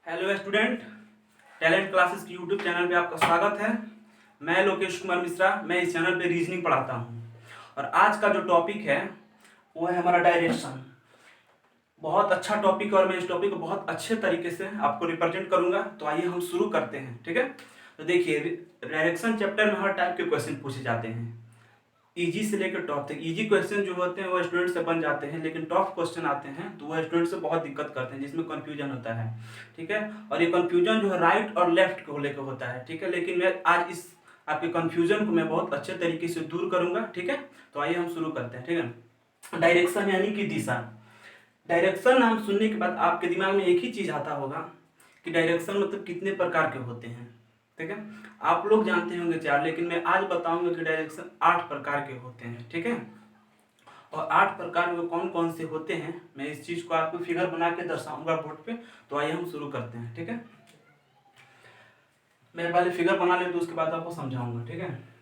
Hello student, talent classes की YouTube channel पे आपका स्वागत है। मैं लोकेश कुमार मिश्रा, मैं इस चैनल पे रीजनिंग पढ़ाता हूँ। और आज का जो टॉपिक है वो है हमारा डायरेक्शन। बहुत अच्छा टॉपिक और मैं इस टॉपिक को बहुत अच्छे तरीके से आपको रिप्रेजेंट करूंगा। तो आइए हम शुरू करते हैं, ठीक है। तो देखिए, डायरेक्शन चैप्टर में हर टाइप के क्वेश्चन पूछे जाते हैं, इजी से लेकर टॉप तक। इजी क्वेश्चन जो होते हैं वो स्टूडेंट से बन जाते हैं, लेकिन टॉप क्वेश्चन आते हैं तो वो स्टूडेंट से बहुत दिक्कत करते हैं, जिसमें कंफ्यूजन होता है, ठीक है। और ये कंफ्यूजन जो है राइट और लेफ्ट को लेकर होता है, ठीक है। लेकिन मैं आज इस आपके कंफ्यूजन को मैं बहुत अच्छे तरीके से दूर करूंगा, ठीक है। तो आइए हम शुरू करते हैं, ठीक है। डायरेक्शन यानी कि दिशा। डायरेक्शन नाम सुनने के बाद आपके दिमाग में एक ही चीज आता होगा कि डायरेक्शन मतलब कितने प्रकार के होते हैं, ठीक है। आप लोग जानते होंगे चार, लेकिन मैं आज बताऊंगा कि डायरेक्शन 8 प्रकार के होते हैं, ठीक है। और 8 प्रकार में कौन कौन से होते हैं मैं इस चीज को आपको फिगर बना के दर्शाऊंगा बोर्ड पे। तो आइए हम शुरू करते हैं, ठीक है। मैं पहले फिगर बना ले तो उसके बाद आपको समझाऊंगा, ठीक है।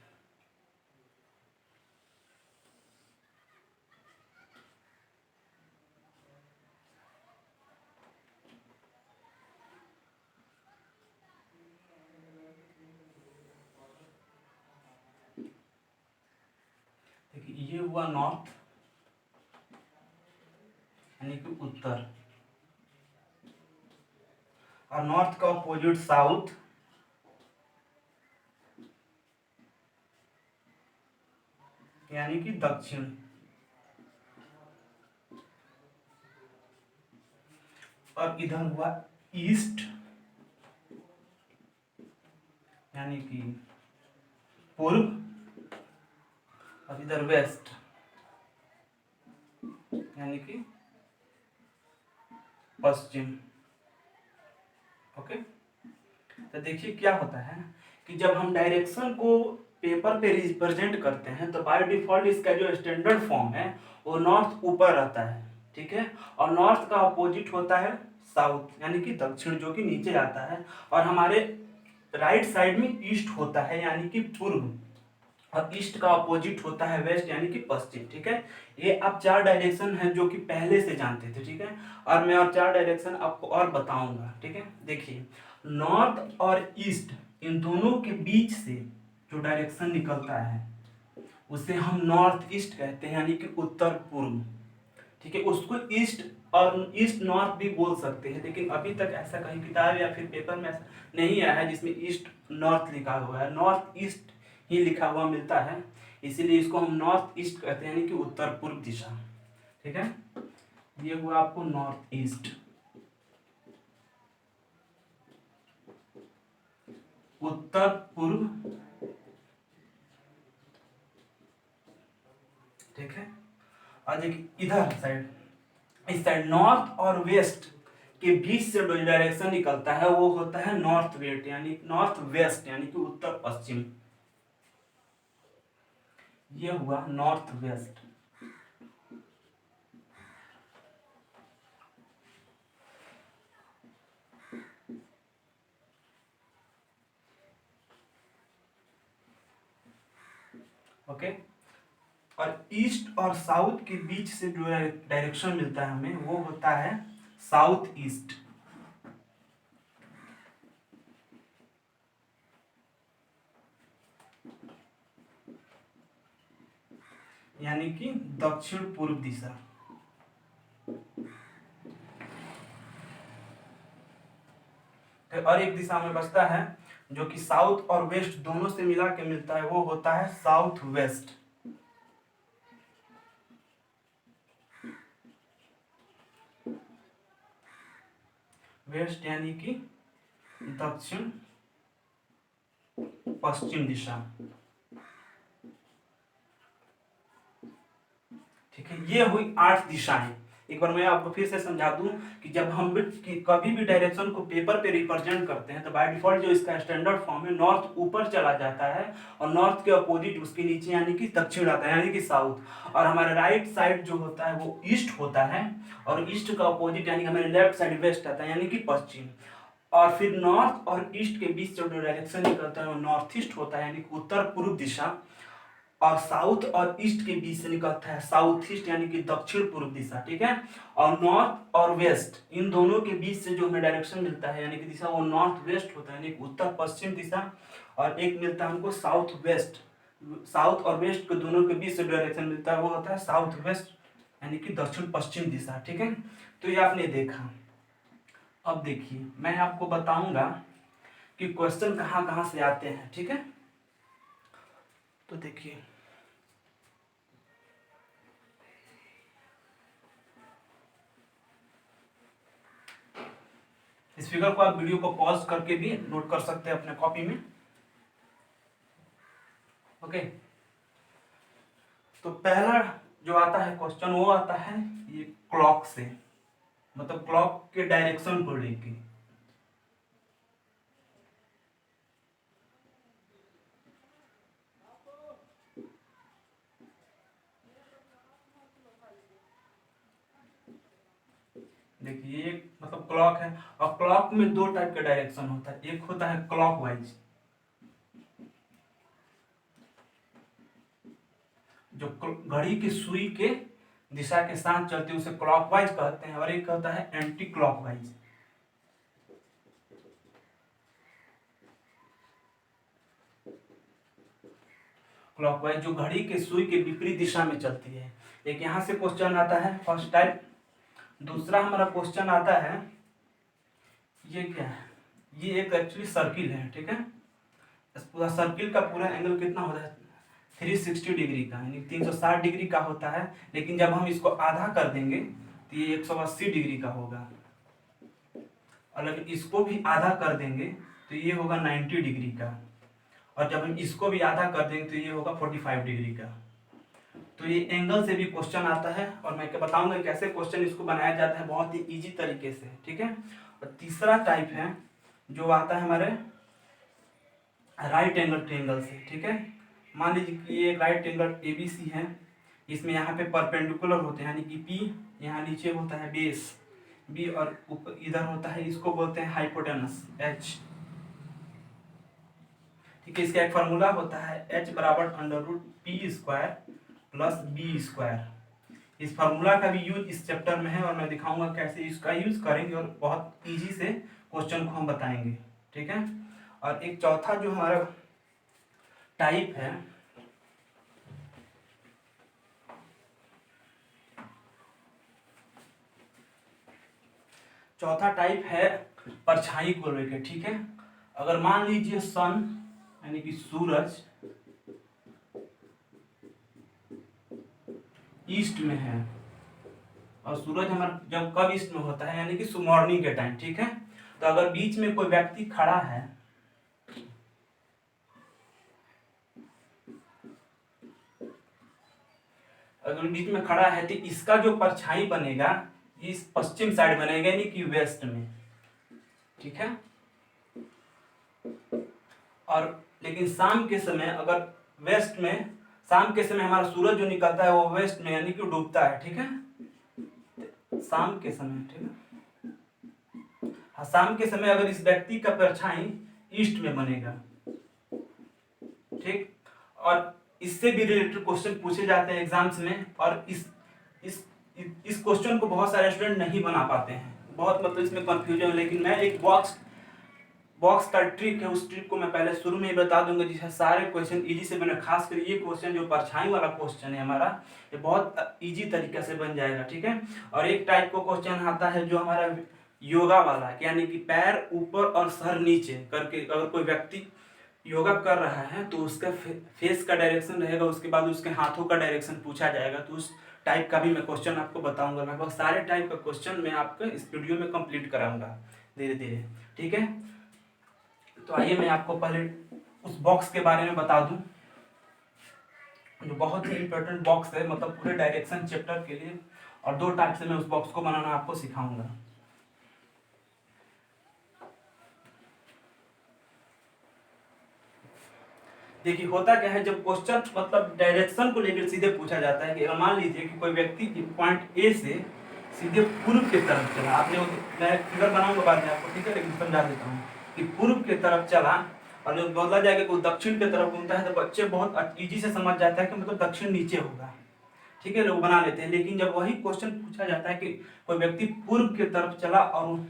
देखिए, ये हुआ नॉर्थ यानी कि उत्तर, और नॉर्थ का अपोजिट साउथ यानी कि दक्षिण, और इधर हुआ ईस्ट यानी कि पूर्व, और इधर वेस्ट यानी कि पश्चिम। ओके, तो देखिए क्या होता है कि जब हम डायरेक्शन को पेपर पे रिप्रेजेंट करते हैं तो बाय डिफॉल्ट इसका जो स्टैंडर्ड फॉर्म है वो नॉर्थ ऊपर रहता है, ठीक है। और नॉर्थ का अपोजिट होता है साउथ यानी कि दक्षिण, जो कि नीचे आता है। और हमारे राइट साइड में ईस्ट होता है यानी कि पूर्व, और ईस्ट का अपोजिट होता है वेस्ट यानी कि पश्चिम, ठीक है। ये आप 4 डायरेक्शन हैं जो कि पहले से जानते थे, ठीक है। और मैं और 4 डायरेक्शन आपको और बताऊंगा, ठीक है। देखिए, नॉर्थ और ईस्ट इन दोनों के बीच से जो डायरेक्शन निकलता है उसे हम नॉर्थ ईस्ट कहते हैं यानी कि उत्तर पूर्व, ठीक है। उसको ईस्ट और ईस्ट नॉर्थ भी बोल सकते हैं, लेकिन अभी तक ऐसा कहीं किताब या फिर पेपर में ऐसा नहीं आया है जिसमें ईस्ट नॉर्थ लिखा हुआ है। नॉर्थ ईस्ट ही लिखा हुआ मिलता है, इसीलिए इसको हम नॉर्थ ईस्ट कहते हैं यानी कि उत्तर पूर्व दिशा, ठीक है। ये हुआ आपको नॉर्थ ईस्ट, उत्तर पूर्व, ठीक है। और देखिए इधर साइड, इस साइड नॉर्थ और वेस्ट के बीच से जो डायरेक्शन निकलता है वो होता है नॉर्थ वेस्ट यानी नॉर्थ वेस्ट यानी कि उत्तर पश्चिम। ये हुआ नॉर्थ वेस्ट। ओके, और ईस्ट और साउथ के बीच से जो डायरेक्शन मिलता है हमें वो होता है साउथ ईस्ट, यानी कि दक्षिण पूर्व दिशा। और एक दिशा में बचता है जो कि साउथ और वेस्ट दोनों से मिला के मिलता है, वो होता है साउथ वेस्ट। वेस्ट यानी कि दक्षिण पश्चिम दिशा, ठीक है। ये हुई 8 दिशाएं। एक बार मैं आपको फिर से समझा दूं कि जब हम कभी भी डायरेक्शन को पेपर पे रिप्रेजेंट करते हैं तो बाय डिफॉल्ट जो इसका स्टैंडर्ड फॉर्म है नॉर्थ ऊपर चला जाता है, और नॉर्थ के अपोजिट उसके नीचे यानी कि दक्षिण आता है यानी कि साउथ। और हमारा राइट साइड जो होता है वो ईस्ट होता है, और ईस्ट का अपोजिट यानी कि हमारे लेफ्ट साइड वेस्ट आता है यानी कि पश्चिम। और फिर नॉर्थ और ईस्ट के बीच जो डायरेक्शन निकलता है वो नॉर्थ ईस्ट होता है यानी कि उत्तर पूर्व दिशा। और साउथ और ईस्ट के बीच से निकलता है साउथ ईस्ट यानी कि दक्षिण पूर्व दिशा, ठीक है। और नॉर्थ और वेस्ट इन दोनों के बीच से जो हमें डायरेक्शन मिलता है यानी कि दिशा वो नॉर्थ वेस्ट होता है यानी कि उत्तर पश्चिम दिशा। और एक मिलता है हमको साउथ वेस्ट, साउथ और वेस्ट के दोनों के बीच से डायरेक्शन मिलता है वो होता है साउथ वेस्ट यानी कि दक्षिण पश्चिम दिशा, ठीक है। तो ये आपने देखा। अब देखिए मैं आपको बताऊंगा कि क्वेश्चन कहाँ कहाँ से आते हैं, ठीक है। तो देखिए इस फिगर को आप वीडियो को पॉज करके भी नोट कर सकते हैं अपने कॉपी में, ओके। तो पहला जो आता है क्वेश्चन वो आता है ये क्लॉक से, मतलब क्लॉक के डायरेक्शन को लेके। देखिए ये मतलब क्लॉक है और क्लॉक में दो टाइप का डायरेक्शन होता है, एक होता है क्लॉकवाइज जो घड़ी की सुई के दिशा के साथ चलती है उसे क्लॉकवाइज कहते हैं, और एक होता है एंटी क्लॉकवाइज। क्लॉकवाइज जो घड़ी के सुई के विपरीत दिशा में चलती है। एक यहां से क्वेश्चन आता है फर्स्ट टाइप। दूसरा हमारा क्वेश्चन आता है ये क्या है, ये एक एक्चुअली सर्किल है, ठीक है। इस पूरा सर्किल का पूरा एंगल कितना होता है 360 डिग्री का यानी 360 डिग्री का होता है, लेकिन जब हम इसको आधा कर देंगे तो ये 180 डिग्री का होगा, और अगर इसको भी आधा कर देंगे तो ये होगा 90 डिग्री का, और जब हम इसको भी आधा कर देंगे तो ये होगा 45 डिग्री का। तो ये एंगल से भी क्वेश्चन आता है और मैं क्या बताऊंगा कैसे क्वेश्चन इसको बनाया जाता है बहुत ही इजी तरीके से, ठीक है। और तीसरा टाइप है जो आता है हमारे राइट एंगल ट्रायंगल से, ठीक है। मान लीजिए कि ये राइट एंगल एबीसी है, इसमें यहाँ पे परपेंडिकुलर होते हैं यानी कि पी यहाँ नीचे होता है बेस बी और ऊपर इधर होता है, इसको बोलते हैं हाइपोटेनस एच, ठीक है। इसका एक फार्मूला होता है एच बराबर √p² प्लस b²। इस फार्मूला का भी यूज इस चैप्टर में है और मैं दिखाऊंगा कैसे इसका यूज करेंगे और बहुत इजी से क्वेश्चन को हम बताएंगे, ठीक है। और एक चौथा जो हमारा टाइप है चौथा टाइप है परछाई को लेकर, ठीक है। अगर मान लीजिए सन यानी कि सूरज ईस्ट में है और सूरज हमारा जब कब ईस्ट में होता है यानी कि मॉर्निंग के टाइम, ठीक है। तो अगर बीच में कोई व्यक्ति खड़ा है अगर बीच में खड़ा है तो इसका जो परछाई बनेगा इस पश्चिम साइड बनेगा यानी कि वेस्ट में, ठीक है। और लेकिन शाम के समय अगर वेस्ट में शाम के समय हमारा सूरज जो निकलता है वो वेस्ट में यानी कि डूबता है, ठीक है। शाम के समय, ठीक है। हाँ शाम के समय अगर इस व्यक्ति का परछाई ईस्ट में बनेगा, ठीक। और इससे भी रिलेटेड क्वेश्चन पूछे जाते हैं एग्जाम्स में, और इस क्वेश्चन को बहुत सारे स्टूडेंट नहीं बना पाते हैं, बहुत मतलब इसमें कंफ्यूजन है। लेकिन मैं एक बॉक्स का ट्रिक है, उस ट्रिक को मैं पहले शुरू में ही बता दूंगा जिससे सारे क्वेश्चन इजी से बने। खास कर ये क्वेश्चन जो परछाई वाला क्वेश्चन है हमारा ये बहुत इजी तरीके से बन जाएगा, ठीक है। और एक टाइप को क्वेश्चन आता है जो हमारा योगा वाला यानी कि पैर ऊपर और सर नीचे करके अगर कोई व्यक्ति योगा कर रहा है तो उसका फेस का डायरेक्शन रहेगा, उसके बाद उसके हाथों का डायरेक्शन पूछा जाएगा। तो उस टाइप का भी मैं क्वेश्चन आपको बताऊंगा, लगभग सारे टाइप का क्वेश्चन मैं आपको इस वीडियो में कंप्लीट कराऊंगा धीरे धीरे, ठीक है। तो आइए मैं आपको पहले उस बॉक्स के बारे में बता दूं जो बहुत ही इंपॉर्टेंट बॉक्स है मतलब पूरे डायरेक्शन चैप्टर के लिए, और दो टाइप से मैं उस बॉक्स को बनाना आपको सिखाऊंगा। देखिए होता क्या है जब क्वेश्चन मतलब डायरेक्शन को लेकर सीधे पूछा जाता है कि मान लीजिए कि कोई व्यक्ति पॉइंट ए से सीधे पूर्व की तरफ चला, आपने मैं फिगर बनाऊंगा बाद में आपको, ठीक है, लेकिन समझा देता हूँ कि पूर्व की तरफ चला और जब बोला जाएगा कि वो दक्षिण की तरफ घूमता है तो बच्चे बहुत इजी से समझ जाता है कि मतलब दक्षिण नीचे होगा, ठीक है, लोग बना लेते हैं। लेकिन जब वही क्वेश्चन पूछा जाता है कि कोई व्यक्ति पूर्व की तरफ चला और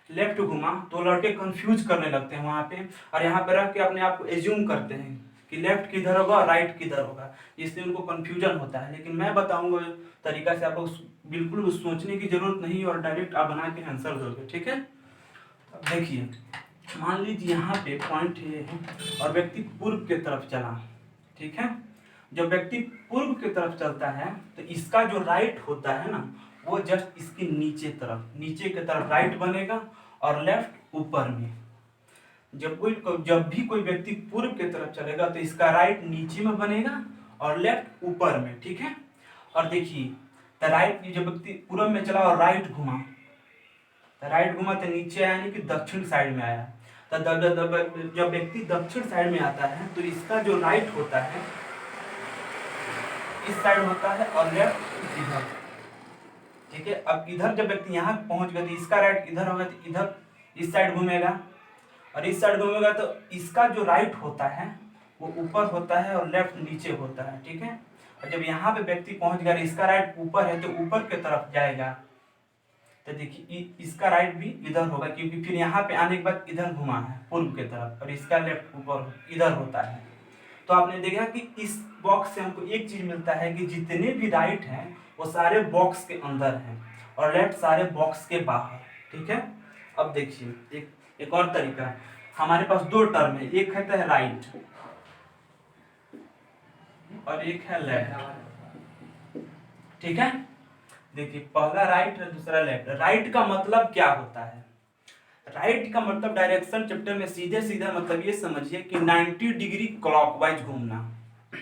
लेफ्ट घुमा तो लड़के कंफ्यूज करने लगते हैं वहां पे, और यहाँ पे रख के अपने आप को एज्यूम करते हैं कि लेफ्ट किधर होगा और राइट किधर होगा, इसलिए उनको कंफ्यूजन होता है। लेकिन मैं बताऊंगा तरीका से, आपको बिल्कुल सोचने की जरूरत नहीं और डायरेक्ट आप बना के आंसर दोगे, ठीक है। अब देखिए, मान लीजिए यहाँ पे पॉइंट ये है और व्यक्ति पूर्व की तरफ चला, ठीक है। जब व्यक्ति पूर्व की तरफ चलता है तो इसका जो राइट होता है ना, वो जस्ट इसके नीचे की तरफ राइट बनेगा और लेफ्ट ऊपर में। जब भी कोई व्यक्ति पूर्व की तरफ चलेगा तो इसका राइट नीचे में बनेगा और लेफ्ट ऊपर में, ठीक है। और देखिए, तो राइट, जब व्यक्ति पूर्व में चला और राइट घुमा तो नीचे आया, यानी कि दक्षिण साइड में आया। तो जब व्यक्ति दक्षिण साइड में आता है तो इसका जो राइट होता है इस साइड होता है और लेफ्ट इधर, ठीक है। अब इधर जब व्यक्ति यहाँ पहुंच गया तो इसका राइट इधर होगा, तो इधर इस साइड घूमेगा, और इस साइड घूमेगा तो इसका जो राइट होता है वो ऊपर होता है और लेफ्ट नीचे होता है, ठीक है। और जब यहाँ पे व्यक्ति पहुंच गया, इसका राइट ऊपर है तो ऊपर की तरफ जाएगा, तो देखिए इसका राइट भी इधर होगा, क्योंकि फिर यहाँ पे आने के बाद इधर घुमा है पूर्व की तरफ, और इसका लेफ्ट ऊपर इधर होता है। तो आपने देखा कि इस बॉक्स से हमको एक चीज मिलता है कि जितने भी राइट हैं वो सारे बॉक्स के अंदर हैं और लेफ्ट सारे बॉक्स के बाहर, ठीक है। अब देखिए एक और तरीका, हमारे पास दो टर्म है, एक है राइट और एक है लेफ्ट, ठीक है। देखिए, पहला राइट है, दूसरा लेफ्ट। राइट का मतलब क्या होता है? राइट का मतलब डायरेक्शन चैप्टर में सीधे सीधा मतलब ये समझिए कि 90 डिग्री क्लॉकवाइज घूमना,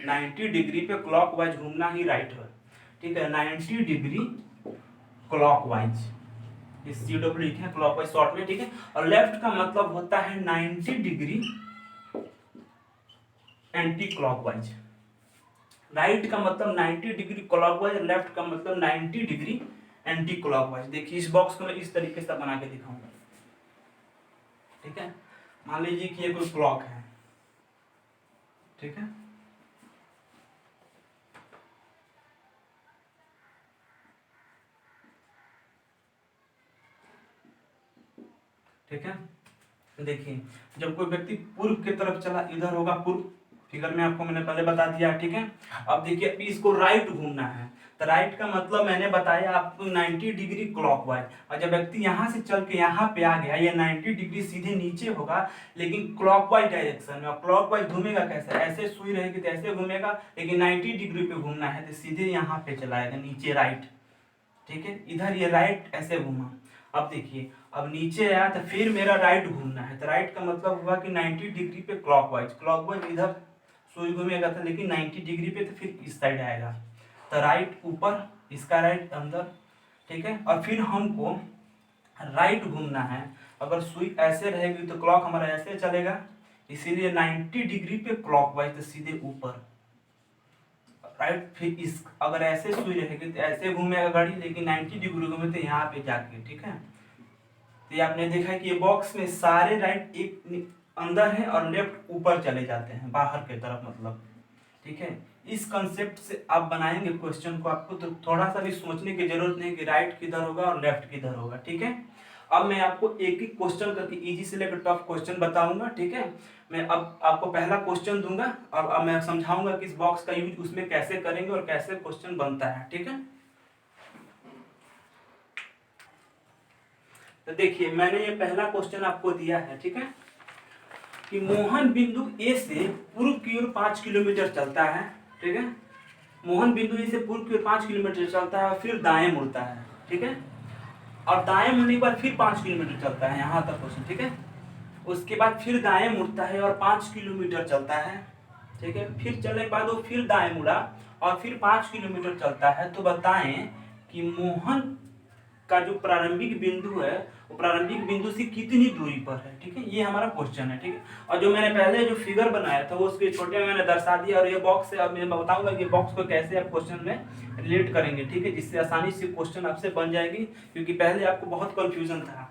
90 डिग्री पे क्लॉकवाइज घूमना ही राइट है, ठीक है। 90 डिग्री क्लॉकवाइज, इस CW लिखे हैं क्लॉकवाइज शॉर्ट में, ठीक है। और लेफ्ट का मतलब होता है 90 डिग्री एंटी क्लॉकवाइज। राइट का मतलब 90 डिग्री क्लॉकवाइज, लेफ्ट का मतलब 90 डिग्री एंटी क्लॉकवाइज। देखिए, इस बॉक्स को मैं इस तरीके से बना के दिखाऊंगा, ठीक है। मान लीजिए कि ये कोई क्लॉक है, ठीक है। ठीक है, देखिए, जब कोई व्यक्ति पूर्व की तरफ चला इधर होगा पूर्व, फिगर में आपको मैंने पहले बता दिया, ठीक है। अब देखिए, अभी इसको राइट घूमना है, तो राइट का मतलब मैंने बताया आपको 90 डिग्री क्लॉकवाइज। और जब व्यक्ति यहाँ से चल के यहाँ पे आ गया, ये 90 डिग्री सीधे नीचे होगा लेकिन क्लॉकवाइज डायरेक्शन में। और क्लॉकवाइज घूमेगा कैसे? ऐसे सुई रहेगी तो ऐसे घूमेगा, लेकिन 90 डिग्री पे घूमना है तो सीधे यहाँ पे चलाएगा नीचे राइट, ठीक है। इधर ये राइट ऐसे घूमा। अब देखिए, अब नीचे आया तो फिर मेरा राइट घूमना है, तो राइट का मतलब हुआ कि 90 डिग्री पे क्लॉकवाइज इधर सुई घूमेगा था, लेकिन 90 डिग्री पे तो फिर इस साइड आएगा, तो राइट ऊपर, इसका राइट अंदर, ठीक है। और फिर हमको राइट घूमना है, अगर सुई ऐसे रहेगी तो क्लॉक हमारा ऐसे चलेगा, इसीलिए 90 डिग्री पे क्लॉकवाइज तो सीधे ऊपर राइट। फिर इस अगर ऐसे सुई रहेगी तो ऐसे घूमेगा गाड़ी, लेकिन 90 डिग्री घूमे तो यहाँ पे जाके, ठीक है। तो ये आपने देखा कि ये बॉक्स में सारे राइट एक अंदर है और लेफ्ट ऊपर चले जाते हैं बाहर की तरफ, मतलब, ठीक है। इस कंसेप्ट से आप बनाएंगे क्वेश्चन को, आपको तो थोड़ा सा भी सोचने की जरूरत नहीं कि राइट किधर होगा और लेफ्ट किधर होगा, ठीक है। अब मैं आपको एक एक क्वेश्चन करके इजी से लेकर टफ क्वेश्चन बताऊंगा, ठीक है। मैं अब आपको पहला क्वेश्चन दूंगा और अब मैं समझाऊंगा कि इस बॉक्स का यूज उसमें कैसे करेंगे और कैसे क्वेश्चन बनता है, ठीक है। तो देखिए, मैंने ये पहला क्वेश्चन आपको दिया है, ठीक है, कि मोहन बिंदु ए से पूर्व की ओर 5 किलोमीटर चलता है, ठीक है। मोहन बिंदु ए से पूर्व की ओर 5 किलोमीटर चलता है और फिर दाएं मुड़ता है, ठीक है। और दाएं मुड़ने के बाद फिर 5 किलोमीटर चलता है, यहाँ तक क्वेश्चन, ठीक है। उसके बाद फिर दाएं मुड़ता है और 5 किलोमीटर चलता है, ठीक है। फिर चलने के बाद वो फिर दाएं मुड़ा और फिर 5 किलोमीटर चलता है। तो बताएं कि मोहन का जो प्रारंभिक बिंदु है वो प्रारंभिक बिंदु से कितनी दूरी पर है, ठीक है। ये हमारा क्वेश्चन है, ठीक है। और जो मैंने पहले जो फिगर बनाया था वो उसके छोटे में मैंने दर्शा दिया, और ये बॉक्स है, अब मैं बताऊंगा कि बॉक्स को कैसे आप क्वेश्चन में रिलेट करेंगे, ठीक है, जिससे आसानी से क्वेश्चन आपसे बन जाएगी। क्योंकि पहले आपको बहुत कंफ्यूजन था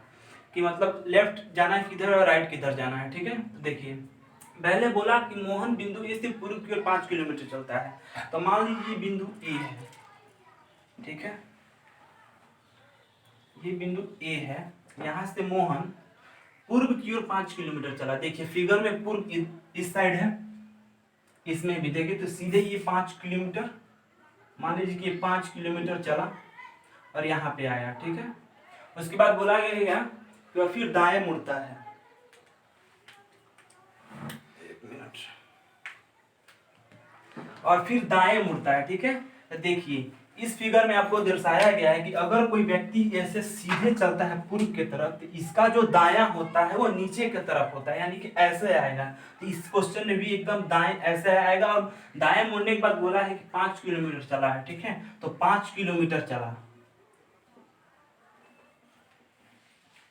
कि मतलब लेफ्ट जाना है किधर और राइट किधर जाना है, ठीक है। तो देखिए, पहले बोला कि मोहन बिंदु ए से पूर्व की ओर 5 किलोमीटर चलता है, तो मान लीजिए बिंदु ए है, ठीक है, ये बिंदु ए है, यहाँ से मोहन पूर्व की ओर 5 किलोमीटर चला। देखिए फिगर में पूर्व इस साइड है, इसमें भी देखिए तो सीधे ये 5 किलोमीटर, मान लीजिए कि 5 किलोमीटर चला और यहाँ पे आया, ठीक है। उसके बाद बोला गया कि वह फिर दाएं मुड़ता है, एक मिनट, और फिर दाएं मुड़ता है, ठीक है। तो देखिए इस फिगर में आपको दर्शाया गया है कि अगर कोई व्यक्ति ऐसे सीधे चलता है पूर्व की तरफ, तो इसका जो दायां होता है वो नीचे की तरफ होता है, यानी कि ऐसे आएगा। तो इस क्वेश्चन में भी एकदम दाएं ऐसे आएगा, और दाएं मुड़ने के बाद बोला है कि 5 किलोमीटर चला है, ठीक है, तो 5 किलोमीटर चला,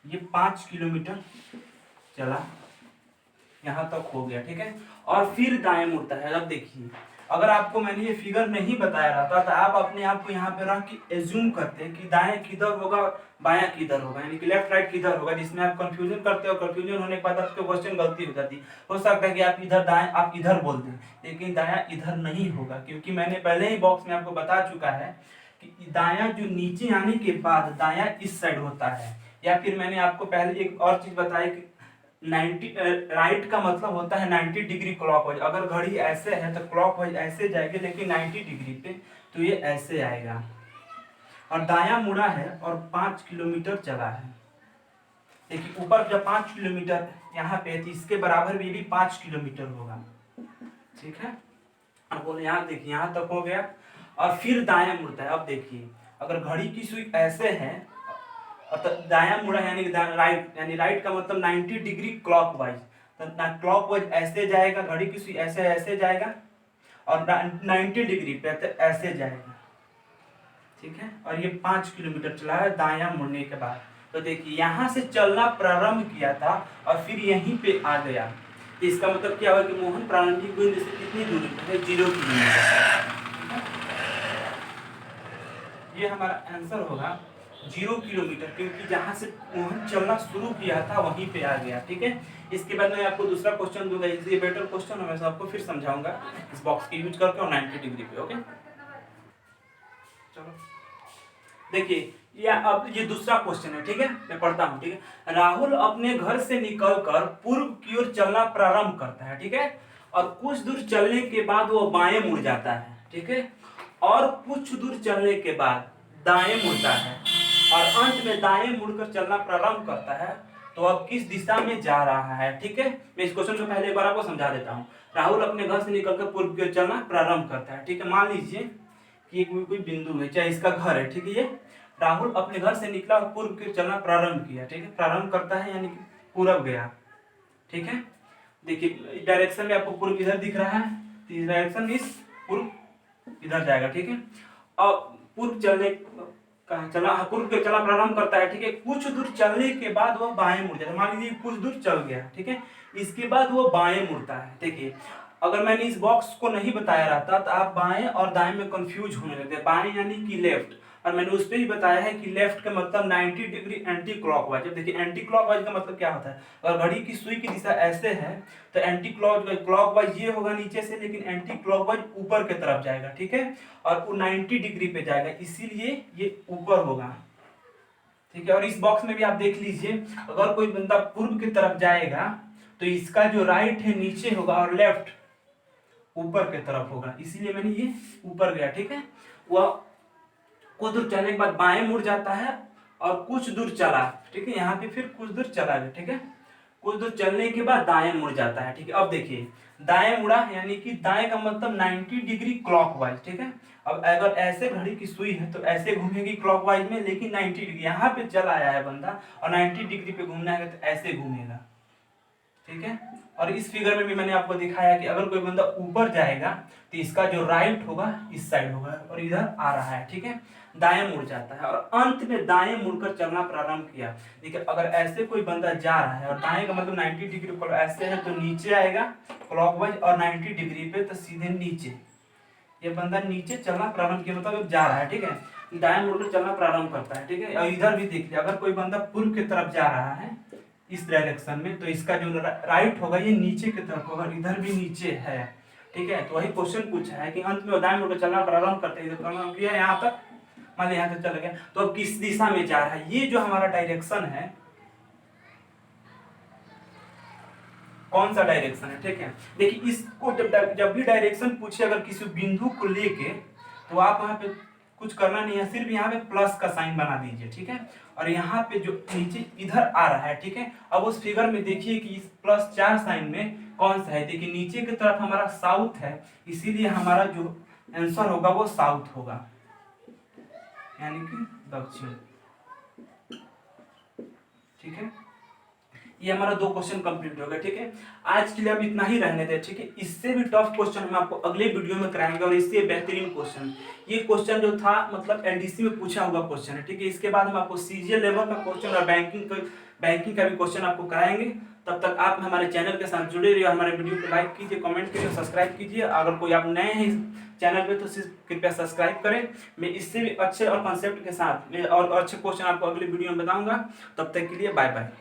ये 5 किलोमीटर चला, यहाँ तक हो गया, ठीक है, और फिर दाएं मुड़ता है। अब देखिए अगर आपको मैंने ये फिगर नहीं बताया रहता तो आप अपने आप को यहाँ पे रख के एज्यूम करते हैं कि दाएं किधर होगा बायां किधर होगा, यानी कि लेफ्ट राइट किधर होगा, जिसमें आप कंफ्यूजन करते हो। कंफ्यूजन होने के बाद आपको क्वेश्चन गलती हो जाती है। हो सकता है कि आप इधर दाएं आप इधर बोलते हैं, लेकिन दायां इधर नहीं होगा, क्योंकि मैंने पहले ही बॉक्स में आपको बता चुका है कि दायां जो नीचे आने के बाद दायां इस साइड होता है। या फिर मैंने आपको पहले एक और चीज बताई कि 90 राइट का मतलब होता है 90 डिग्री क्लॉकवाइज। अगर घड़ी ऐसे है तो क्लॉकवाइज ऐसे जाएगी, लेकिन 90 डिग्री पे तो ये ऐसे आएगा। और दायां मुड़ा है और 5 किलोमीटर चला है। देखिए ऊपर जब 5 किलोमीटर यहाँ पे तो इसके बराबर भी 5 किलोमीटर होगा, ठीक है। अब बोले यहाँ देखिए यहाँ तक हो गया, और फिर दायां मुड़ता है। अब देखिए अगर घड़ी की सुई ऐसे है और तो दायां मुड़ा यानी राइट, यानी राइट का मतलब 90 डिग्री क्लॉकवाइज, तो क्लॉकवाइज ऐसे जाएगा, घड़ी की सुई ऐसे ऐसे जाएगा, और 90 डिग्री पे तो ऐसे जाएगा, ठीक है। और ये 5 किलोमीटर चला है दायां मुड़ने के बाद। तो देखिए यहाँ से चलना प्रारंभ किया था और फिर यहीं पे आ गया। इसका मतलब क्या हुआ कि मोहन प्रारंभिक बिंदु से कितनी दूरी पर है, 0 किलोमीटर। ये हमारा आंसर होगा 0 किलोमीटर, क्योंकि जहां से मोहन चलना शुरू किया था वहीं पे आ गया, ठीक है। इसके बाद मैं आपको दूसरा क्वेश्चन दूंगा, ये बेटर क्वेश्चन है, मैं आपको फिर समझाऊंगा इस बॉक्स की यूज करके, और 90 डिग्री पे, ओके। चलो देखिए अब ये दूसरा क्वेश्चन है, ठीक है, मैं पढ़ता हूँ, ठीक है। राहुल अपने घर से निकलकर पूर्व की ओर चलना प्रारंभ करता है, ठीक है, और कुछ दूर चलने के बाद वो बाएं मुड़ जाता है, ठीक है, और कुछ दूर चलने के बाद दाएं मुड़ता है, और अंत में दाएं मुड़कर चलना प्रारंभ करता है। तो अब किस दिशा में जा रहा है, ठीक है। मैं इस क्वेश्चन को पहले एक बार आपको समझा देता हूँ। राहुल अपने घर से निकलकर पूर्व की ओर चलना प्रारंभ करता है, ठीक है। मान लीजिए कि कोई बिंदु है, चाहे इसका घर है, ठीक है। ये राहुल अपने घर से निकला और पूर्व की ओर चलना प्रारंभ किया, ठीक है। प्रारंभ करता है यानी कि पूरब गया, ठीक है। देखिए डायरेक्शन में आपको पूर्व इधर दिख रहा है, तो इस डायरेक्शन इस पूर्व इधर जाएगा, ठीक है। अब पूर्व चलने पूर्व के चलना प्रारंभ करता है, ठीक है। कुछ दूर चलने के बाद वह बाएं मुड़ जाता है। मान लीजिए कुछ दूर चल गया, ठीक है, इसके बाद वो बाएं मुड़ता है। देखिए अगर मैंने इस बॉक्स को नहीं बताया रहता तो आप बाएं और दाएं में कंफ्यूज होने लगते। बाएं यानी कि लेफ्ट, और मैंने उस पर ही बताया है कि लेफ्ट का मतलब 90 डिग्री एंटी क्लॉकवाइज। अब देखिए एंटी क्लॉकवाइज का मतलब क्या होता है, अगर घड़ी की सुई की दिशा ऐसे है तो एंटी क्लॉकवाइज ये होगा नीचे से, लेकिन एंटी क्लॉकवाइज ऊपर की तरफ जाएगा, ठीक है, और वो 90 डिग्री पे जाएगा, इसीलिए ये ऊपर होगा, ठीक है। और इस बॉक्स में भी आप देख लीजिए, अगर कोई बंदा पूर्व की तरफ जाएगा तो इसका जो राइट है नीचे होगा और लेफ्ट ऊपर की तरफ होगा, इसीलिए मैंने ये ऊपर गया, ठीक है। वह कुछ दूर चलने के बाद बाएं मुड़ जाता है और कुछ दूर चला, ठीक है, यहाँ पे फिर कुछ दूर चला गया, ठीक है। कुछ दूर चलने के बाद दाएं मुड़ जाता है, ठीक है। अब देखिए दाएं मुड़ा यानी कि दाएं का मतलब 90 डिग्री क्लॉकवाइज, ठीक है। अब अगर ऐसे घड़ी की सुई है तो ऐसे घूमेगी क्लॉकवाइज में, लेकिन 90 डिग्री यहाँ पे चला आया है बंदा और 90 डिग्री पे घूमना है तो ऐसे घूमेगा, ठीक है। और इस फिगर में भी मैंने आपको दिखाया कि अगर कोई बंदा ऊपर जाएगा तो इसका जो राइट होगा इस साइड होगा और इधर आ रहा है, ठीक है, दाएं मुड़ जाता है और अंत में दाएं मुड़कर चलना प्रारंभ किया। देखिए अगर ऐसे कोई बंदा जा रहा है और दाएं का मतलब 90 डिग्री पर ऐसे है तो नीचे आएगा क्लॉकवाइज, और 90 डिग्री पे तो सीधे नीचे। ये बंदा नीचे चलना प्रारंभ किया मतलब जा रहा है, ठीक है, दाएं मुड़कर चलना प्रारंभ करता है, ठीक है। और इधर भी देखिए अगर कोई बंदा पूर्व की तरफ जा रहा है, इस डायरेक्शन में, तो इसका जो राइट होगा ये नीचे की तरफ होगा, इधर भी नीचे है, ठीक है। तो वही क्वेश्चन पूछा है कि अंत में दाएं मुड़ के चलना प्रारंभ करते हैं, प्रारंभ किया यहाँ तक, मान लीजिए यहाँ तक चल गया, तो अब किस दिशा में जा रहा है, ये जो हमारा डायरेक्शन है, कौन सा डायरेक्शन है, ठीक है। देखिए इसको जब भी डायरेक्शन पूछे अगर किसी बिंदु को लेके, तो आप वहां पे कुछ करना नहीं है, सिर्फ यहाँ पे प्लस का साइन बना दीजिए, ठीक है। और यहाँ पे जो नीचे इधर आ रहा है, ठीक है। अब उस फिगर में देखिए कि इस +4 साइन में कौन सा है, देखिए नीचे की तरफ हमारा साउथ है, इसीलिए हमारा जो आंसर होगा वो साउथ होगा, यानी कि दक्षिण, ठीक है। ये हमारा 2 क्वेश्चन कंप्लीट हो गए, ठीक है। आज के लिए हम इतना ही रहने दें, ठीक है। इससे भी टफ क्वेश्चन हम आपको अगले वीडियो में कराएंगे, और इससे बेहतरीन क्वेश्चन, ये क्वेश्चन जो था मतलब एलडीसी में पूछा हुआ क्वेश्चन है, ठीक है। इसके बाद हम आपको सीजीएल लेवल का क्वेश्चन और बैंकिंग का भी क्वेश्चन आपको कराएंगे। तब तक आप हमारे चैनल के साथ जुड़े रहिए, हमारे वीडियो को लाइक कीजिए, कमेंट कीजिए, सब्सक्राइब कीजिए। अगर कोई आप नए हैं इस चैनल पे तो कृपया सब्सक्राइब करें। मैं इससे भी अच्छे और कॉन्सेप्ट के साथ और अच्छे क्वेश्चन आपको अगले वीडियो में बताऊंगा। तब तक के लिए बाय बाय।